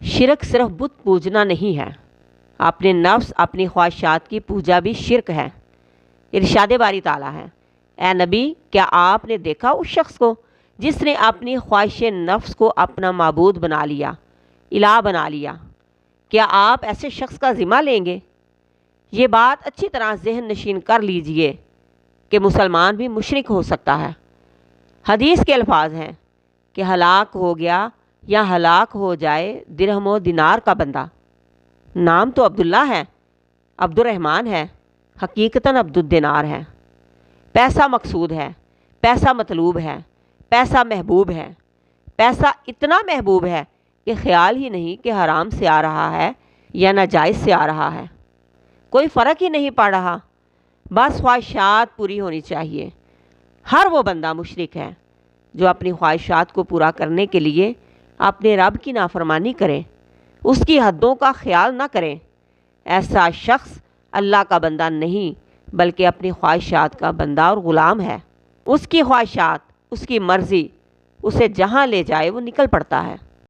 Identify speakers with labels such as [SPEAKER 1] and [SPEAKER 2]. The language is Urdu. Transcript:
[SPEAKER 1] شرک صرف بت پوجنا نہیں ہے، اپنے نفس اپنی خواہشات کی پوجا بھی شرک ہے۔ ارشاد باری تعالیٰ ہے، اے نبی کیا آپ نے دیکھا اس شخص کو جس نے اپنی خواہش نفس کو اپنا معبود بنا لیا، الہ بنا لیا؟ کیا آپ ایسے شخص کا ذمہ لیں گے؟ یہ بات اچھی طرح ذہن نشین کر لیجئے کہ مسلمان بھی مشرک ہو سکتا ہے۔ حدیث کے الفاظ ہیں کہ ہلاک ہو گیا یا ہلاک ہو جائے درہم و دینار کا بندہ۔ نام تو عبداللہ ہے، عبد الرحمن ہے، حقیقتاً عبد الدینار ہے۔ پیسہ مقصود ہے، پیسہ مطلوب ہے، پیسہ محبوب ہے۔ پیسہ اتنا محبوب ہے کہ خیال ہی نہیں کہ حرام سے آ رہا ہے یا ناجائز سے آ رہا ہے، کوئی فرق ہی نہیں پڑ رہا، بس خواہشات پوری ہونی چاہیے۔ ہر وہ بندہ مشرک ہے جو اپنی خواہشات کو پورا کرنے کے لیے اپنے رب کی نافرمانی کرے، اس کی حدوں کا خیال نہ کرے۔ ایسا شخص اللہ کا بندہ نہیں بلکہ اپنی خواہشات کا بندہ اور غلام ہے۔ اس کی خواہشات، اس کی مرضی اسے جہاں لے جائے وہ نکل پڑتا ہے۔